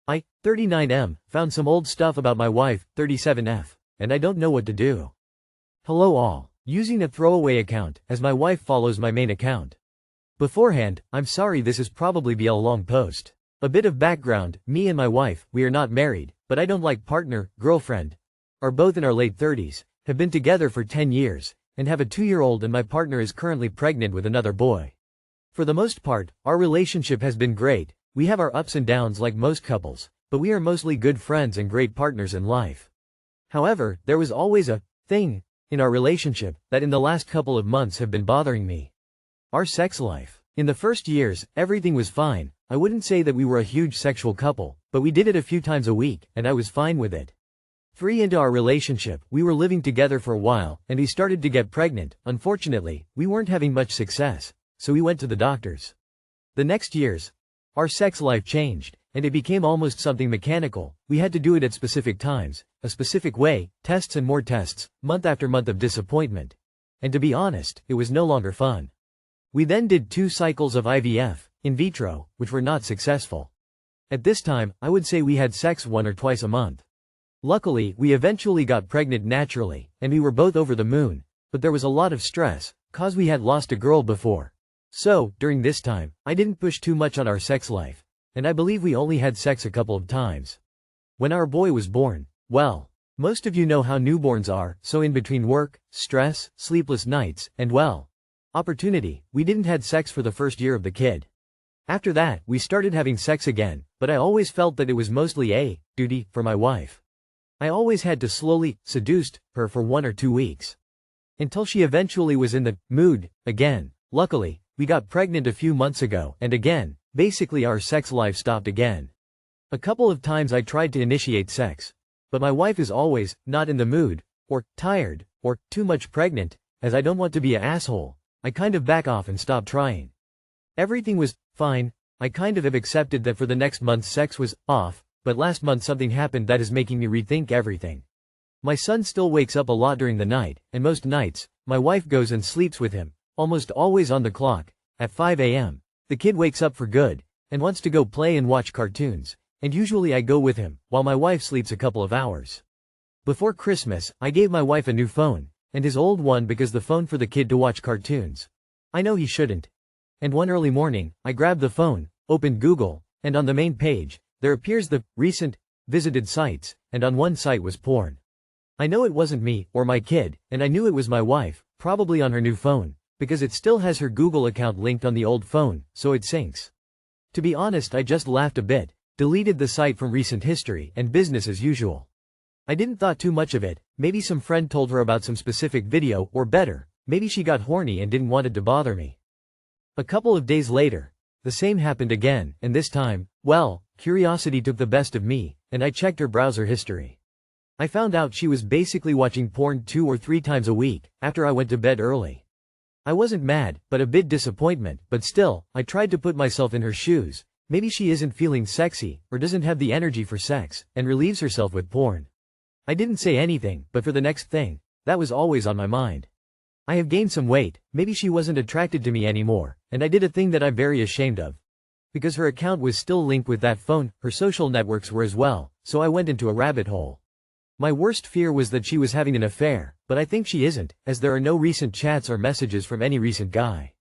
I, 39M, found some old stuff about my wife, 37F, and I don't know what to do. Hello all. Using a throwaway account, as my wife follows my main account. Beforehand, I'm sorry this is probably be a long post. A bit of background, me and my wife, we are not married, but I don't like partner, girlfriend. Are both in our late 30s, have been together for 10 years, and have a 2-year-old, and my partner is currently pregnant with another boy. For the most part, our relationship has been great. We have our ups and downs like most couples, but we are mostly good friends and great partners in life. However, there was always a thing in our relationship that in the last couple of months have been bothering me. Our sex life. In the first years, everything was fine. I wouldn't say that we were a huge sexual couple, but we did it a few times a week, and I was fine with it. 3 into our relationship, we were living together for a while, and we started to get pregnant. Unfortunately, we weren't having much success, so we went to the doctors. The next years, our sex life changed, and it became almost something mechanical. We had to do it at specific times, a specific way, tests and more tests, month after month of disappointment. And to be honest, it was no longer fun. We then did 2 cycles of IVF, in vitro, which were not successful. At this time, I would say we had sex 1 or twice a month. Luckily, we eventually got pregnant naturally, and we were both over the moon, but there was a lot of stress, cause we had lost a girl before. So, during this time, I didn't push too much on our sex life, and I believe we only had sex a couple of times. When our boy was born, well, most of you know how newborns are, so in between work, stress, sleepless nights, and well, opportunity, we didn't had sex for the first year of the kid. After that, we started having sex again, but I always felt that it was mostly a duty for my wife. I always had to slowly seduce her for 1 or 2 weeks. Until she eventually was in the mood again. Luckily, we got pregnant a few months ago, and again, basically our sex life stopped again. A couple of times I tried to initiate sex, but my wife is always not in the mood, or tired, or too much pregnant. As I don't want to be an asshole, I kind of back off and stop trying. Everything was fine. I kind of have accepted that for the next month sex was off, but last month something happened that is making me rethink everything. My son still wakes up a lot during the night, and most nights, my wife goes and sleeps with him, almost always on the clock, at 5 a.m. The kid wakes up for good, and wants to go play and watch cartoons, and usually I go with him, while my wife sleeps a couple of hours. Before Christmas, I gave my wife a new phone, and his old one because the phone for the kid to watch cartoons. I know he shouldn't. And one early morning, I grabbed the phone, opened Google, and on the main page, there appears the recent visited sites, and on one site was porn. I know it wasn't me, or my kid, and I knew it was my wife, probably on her new phone, because it still has her Google account linked on the old phone, so it syncs. To be honest, I just laughed a bit, deleted the site from recent history, and business as usual. I didn't thought too much of it. Maybe some friend told her about some specific video, or better, maybe she got horny and didn't want it to bother me. A couple of days later, the same happened again, and this time, well, curiosity took the best of me, and I checked her browser history. I found out she was basically watching porn 2 or 3 times a week, after I went to bed early. I wasn't mad, but a bit disappointment, but still, I tried to put myself in her shoes. Maybe she isn't feeling sexy, or doesn't have the energy for sex, and relieves herself with porn. I didn't say anything, but for the next thing, that was always on my mind. I have gained some weight, maybe she wasn't attracted to me anymore, and I did a thing that I'm very ashamed of. Because her account was still linked with that phone, her social networks were as well, so I went into a rabbit hole. My worst fear was that she was having an affair, but I think she isn't, as there are no recent chats or messages from any recent guy.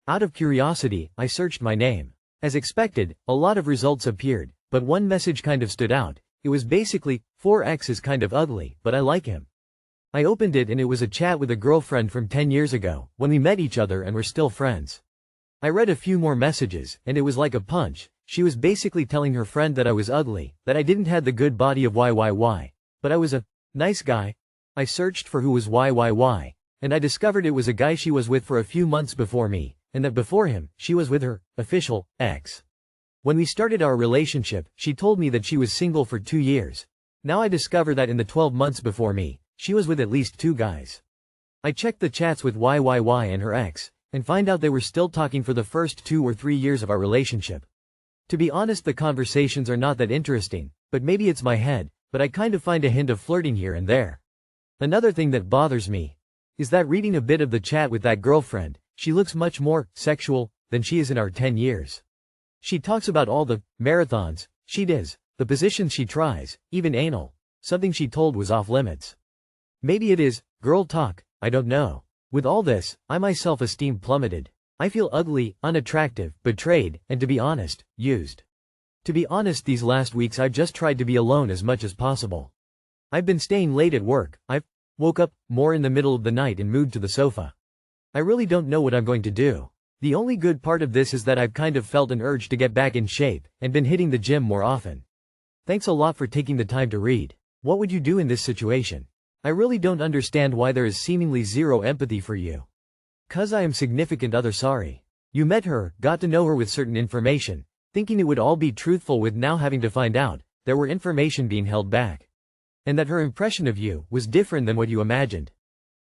Out of curiosity, I searched my name. As expected, a lot of results appeared, but one message kind of stood out. It was basically, 4X is kind of ugly, but I like him. I opened it and it was a chat with a girlfriend from 10 years ago, when we met each other and were still friends. I read a few more messages, and it was like a punch. She was basically telling her friend that I was ugly, that I didn't have the good body of YYY. But I was a nice guy. I searched for who was YYY, and I discovered it was a guy she was with for a few months before me, and that before him, she was with her official ex. When we started our relationship, she told me that she was single for 2 years. Now I discover that in the 12 months before me, she was with at least 2 guys. I checked the chats with YYY and her ex, and find out they were still talking for the first 2 or 3 years of our relationship. To be honest, the conversations are not that interesting, but maybe it's my head. But I kind of find a hint of flirting here and there. Another thing that bothers me is that reading a bit of the chat with that girlfriend, she looks much more sexual than she is in our 10 years. She talks about all the marathons she does, The positions she tries, even anal. Something she told was off limits. Maybe it is girl talk, I don't know. With all this, my self-esteem plummeted. I feel ugly, unattractive, betrayed, and to be honest, used. To be honest, these last weeks I've just tried to be alone as much as possible. I've been staying late at work. I've woke up more in the middle of the night and moved to the sofa. I really don't know what I'm going to do. The only good part of this is that I've kind of felt an urge to get back in shape, and been hitting the gym more often. Thanks a lot for taking the time to read. What would you do in this situation? I really don't understand why there is seemingly zero empathy for you. 'Cause I am significant other. Sorry. You met her, got to know her with certain information, thinking it would all be truthful, with now having to find out there were information being held back. And that her impression of you was different than what you imagined.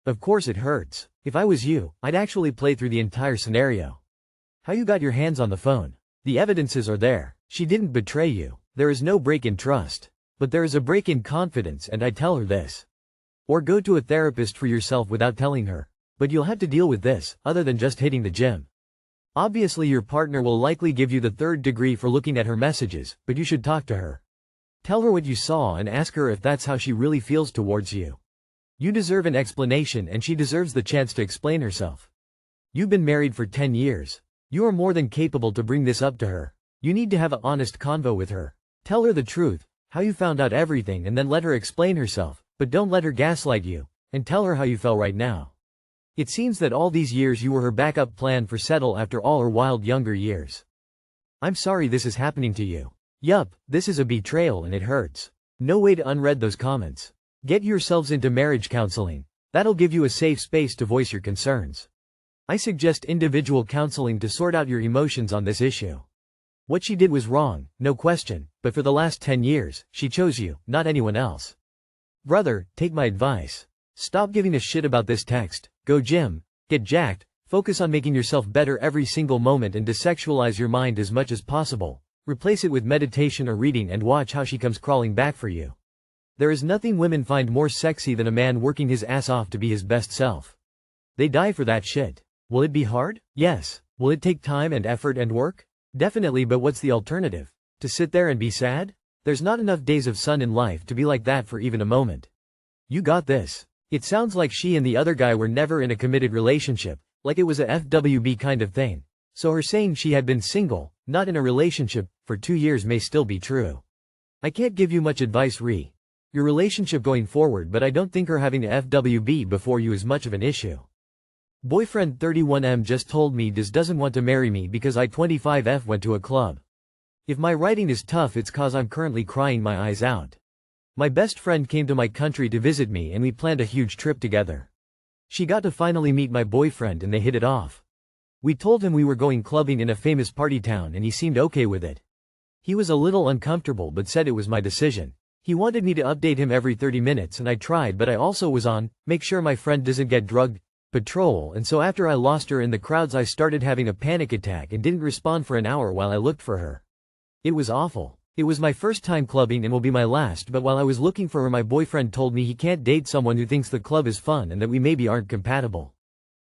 Of course it hurts. If I was you, I'd actually play through the entire scenario. How you got your hands on the phone? The evidences are there. She didn't betray you. There is no break in trust. But there is a break in confidence, and I tell her this. Or go to a therapist for yourself without telling her. But you'll have to deal with this, other than just hitting the gym. Obviously your partner will likely give you the third degree for looking at her messages, but you should talk to her. Tell her what you saw and ask her if that's how she really feels towards you. You deserve an explanation, and she deserves the chance to explain herself. You've been married for 10 years. You are more than capable to bring this up to her. You need to have an honest convo with her. Tell her the truth, how you found out everything, and then let her explain herself, but don't let her gaslight you, and tell her how you feel right now. It seems that all these years you were her backup plan for settle after all her wild younger years. I'm sorry this is happening to you. Yup, this is a betrayal and it hurts. No way to unread those comments. Get yourselves into marriage counseling. That'll give you a safe space to voice your concerns. I suggest individual counseling to sort out your emotions on this issue. What she did was wrong, no question, but for the last 10 years, she chose you, not anyone else. Brother, take my advice. Stop giving a shit about this text, go gym, get jacked, focus on making yourself better every single moment, and desexualize your mind as much as possible. Replace it with meditation or reading and watch how she comes crawling back for you. There is nothing women find more sexy than a man working his ass off to be his best self. They die for that shit. Will it be hard? Yes. Will it take time and effort and work? Definitely, but what's the alternative? To sit there and be sad? There's not enough days of sun in life to be like that for even a moment. You got this. It sounds like she and the other guy were never in a committed relationship, like it was a FWB kind of thing. So her saying she had been single, not in a relationship, for 2 years may still be true. I can't give you much advice re your relationship going forward, but I don't think her having a FWB before you is much of an issue. Boyfriend 31M just told me doesn't want to marry me because I 25F went to a club. If my writing is tough, it's cause I'm currently crying my eyes out. My best friend came to my country to visit me and we planned a huge trip together. She got to finally meet my boyfriend and they hit it off. We told him we were going clubbing in a famous party town and he seemed okay with it. He was a little uncomfortable but said it was my decision. He wanted me to update him every 30 minutes and I tried, but I also was on, make sure my friend doesn't get drugged, patrol, and so after I lost her in the crowds I started having a panic attack and didn't respond for an hour while I looked for her. It was awful. It was my first time clubbing and will be my last, but while I was looking for her my boyfriend told me he can't date someone who thinks the club is fun and that we maybe aren't compatible.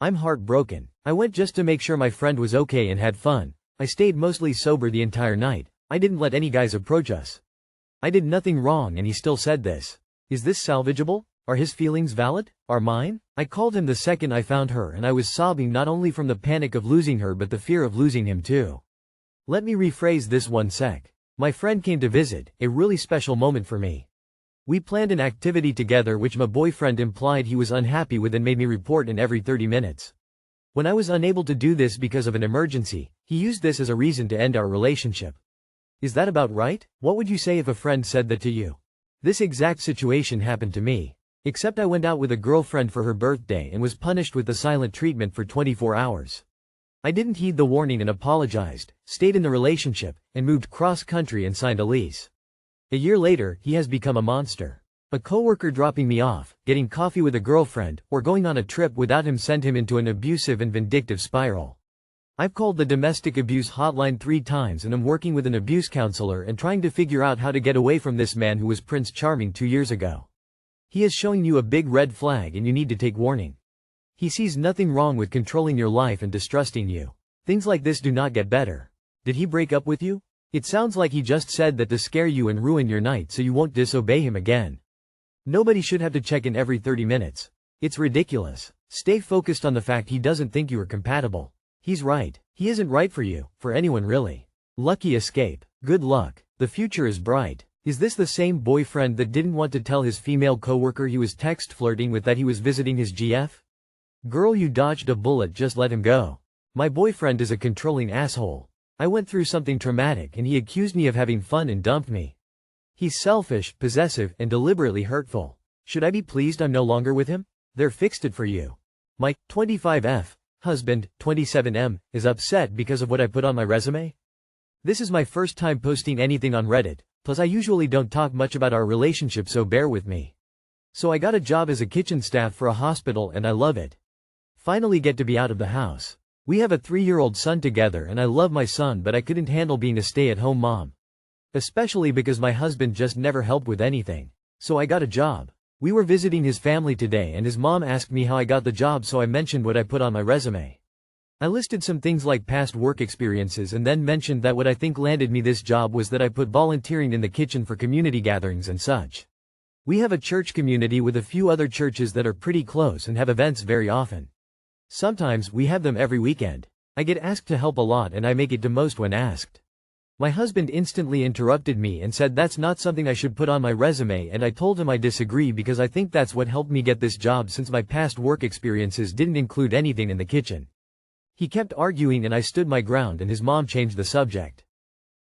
I'm heartbroken. I went just to make sure my friend was okay and had fun. I stayed mostly sober the entire night. I didn't let any guys approach us. I did nothing wrong and he still said this. Is this salvageable? Are his feelings valid? Are mine? I called him the second I found her and I was sobbing not only from the panic of losing her but the fear of losing him too. Let me rephrase this one sec. My friend came to visit, a really special moment for me. We planned an activity together which my boyfriend implied he was unhappy with and made me report in every 30 minutes. When I was unable to do this because of an emergency, he used this as a reason to end our relationship. Is that about right? What would you say if a friend said that to you? This exact situation happened to me. Except I went out with a girlfriend for her birthday and was punished with the silent treatment for 24 hours. I didn't heed the warning and apologized, stayed in the relationship, and moved cross-country and signed a lease. A year later, he has become a monster. A coworker dropping me off, getting coffee with a girlfriend, or going on a trip without him sent him into an abusive and vindictive spiral. I've called the domestic abuse hotline 3 times and am working with an abuse counselor and trying to figure out how to get away from this man who was Prince Charming 2 years ago. He is showing you a big red flag and you need to take warning. He sees nothing wrong with controlling your life and distrusting you. Things like this do not get better. Did he break up with you? It sounds like he just said that to scare you and ruin your night so you won't disobey him again. Nobody should have to check in every 30 minutes. It's ridiculous. Stay focused on the fact he doesn't think you are compatible. He's right. He isn't right for you, for anyone really. Lucky escape. Good luck. The future is bright. Is this the same boyfriend that didn't want to tell his female coworker he was text flirting with that he was visiting his GF? Girl, you dodged a bullet, just let him go. My boyfriend is a controlling asshole. I went through something traumatic and he accused me of having fun and dumped me. He's selfish, possessive, and deliberately hurtful. Should I be pleased I'm no longer with him? They're fixed it for you. My 25F husband, 27M, is upset because of what I put on my resume? This is my first time posting anything on Reddit, plus I usually don't talk much about our relationship, so bear with me. So I got a job as a kitchen staff for a hospital and I love it. Finally get to be out of the house. We have a 3-year-old son together and I love my son, but I couldn't handle being a stay-at-home mom. Especially because my husband just never helped with anything. So I got a job. We were visiting his family today and his mom asked me how I got the job, so I mentioned what I put on my resume. I listed some things like past work experiences and then mentioned that what I think landed me this job was that I put volunteering in the kitchen for community gatherings and such. We have a church community with a few other churches that are pretty close and have events very often. Sometimes we have them every weekend. I get asked to help a lot and I make it to most when asked. My husband instantly interrupted me and said that's not something I should put on my resume, and I told him I disagree because I think that's what helped me get this job, since my past work experiences didn't include anything in the kitchen. He kept arguing and I stood my ground and his mom changed the subject.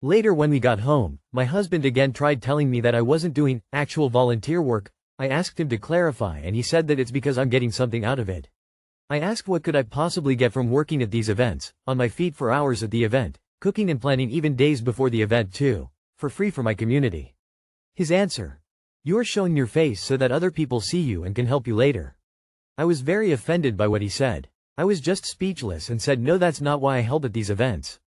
Later when we got home, my husband again tried telling me that I wasn't doing actual volunteer work. I asked him to clarify and he said that it's because I'm getting something out of it. I asked what could I possibly get from working at these events, on my feet for hours at the event, cooking and planning even days before the event too, for free for my community. His answer: "You're showing your face so that other people see you and can help you later." I was very offended by what he said. I was just speechless and said no, that's not why I help at these events.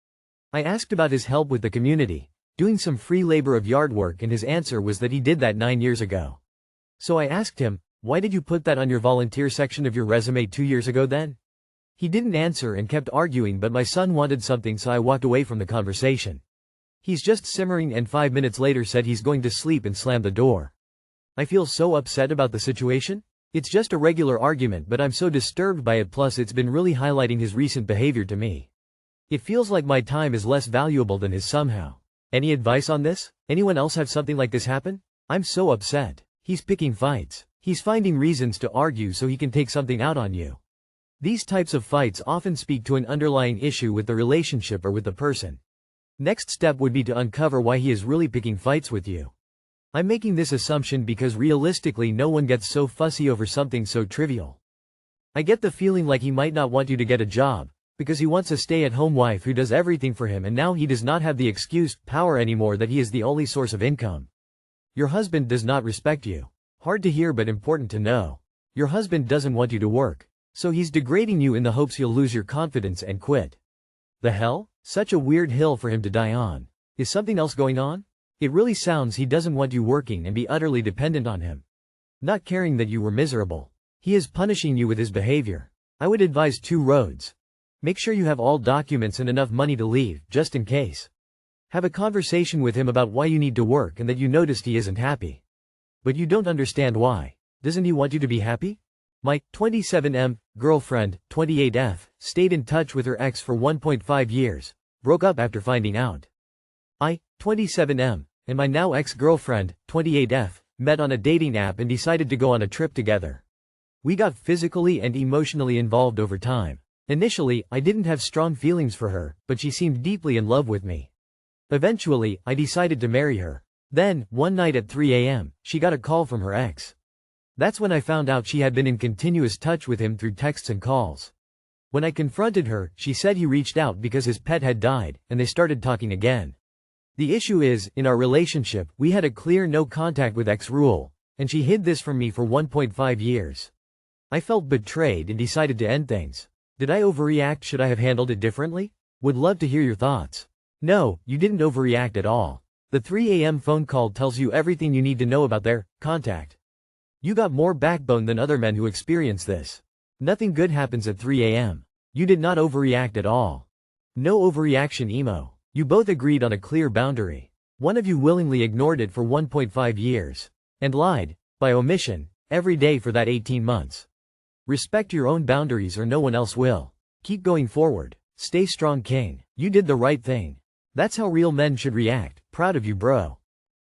I asked about his help with the community, doing some free labor of yard work, and his answer was that he did that 9 years ago. So I asked him, why did you put that on your volunteer section of your resume 2 years ago then? He didn't answer and kept arguing, but my son wanted something so I walked away from the conversation. He's just simmering and 5 minutes later said he's going to sleep and slammed the door. I feel so upset about the situation. It's just a regular argument, but I'm so disturbed by it, plus it's been really highlighting his recent behavior to me. It feels like my time is less valuable than his somehow. Any advice on this? Anyone else have something like this happen? I'm so upset. He's picking fights. He's finding reasons to argue so he can take something out on you. These types of fights often speak to an underlying issue with the relationship or with the person. Next step would be to uncover why he is really picking fights with you. I'm making this assumption because realistically no one gets so fussy over something so trivial. I get the feeling like he might not want you to get a job, because he wants a stay-at-home wife who does everything for him, and now he does not have the excuse, power anymore, that he is the only source of income. Your husband does not respect you. Hard to hear but important to know. Your husband doesn't want you to work, so he's degrading you in the hopes you'll lose your confidence and quit. The hell? Such a weird hill for him to die on. Is something else going on? It really sounds he doesn't want you working and be utterly dependent on him. Not caring that you were miserable. He is punishing you with his behavior. I would advise 2 roads. Make sure you have all documents and enough money to leave, just in case. Have a conversation with him about why you need to work and that you noticed he isn't happy. But you don't understand why. Doesn't he want you to be happy? My 27M girlfriend, 28F, stayed in touch with her ex for 1.5 years, broke up after finding out. I, 27M, and my now ex-girlfriend, 28F, met on a dating app and decided to go on a trip together. We got physically and emotionally involved over time. Initially, I didn't have strong feelings for her, but she seemed deeply in love with me. Eventually, I decided to marry her. Then, one night at 3 a.m., she got a call from her ex. That's when I found out she had been in continuous touch with him through texts and calls. When I confronted her, she said he reached out because his pet had died, and they started talking again. The issue is, in our relationship, we had a clear no contact with ex rule, and she hid this from me for 1.5 years. I felt betrayed and decided to end things. Did I overreact? Should I have handled it differently? Would love to hear your thoughts. No, you didn't overreact at all. The 3 a.m. phone call tells you everything you need to know about their contact. You got more backbone than other men who experience this. Nothing good happens at 3 a.m. You did not overreact at all. No overreaction emo. You both agreed on a clear boundary. One of you willingly ignored it for 1.5 years. And lied, by omission, every day for that 18 months. Respect your own boundaries or no one else will. Keep going forward. Stay strong, King. You did the right thing. That's how real men should react. Proud of you, bro.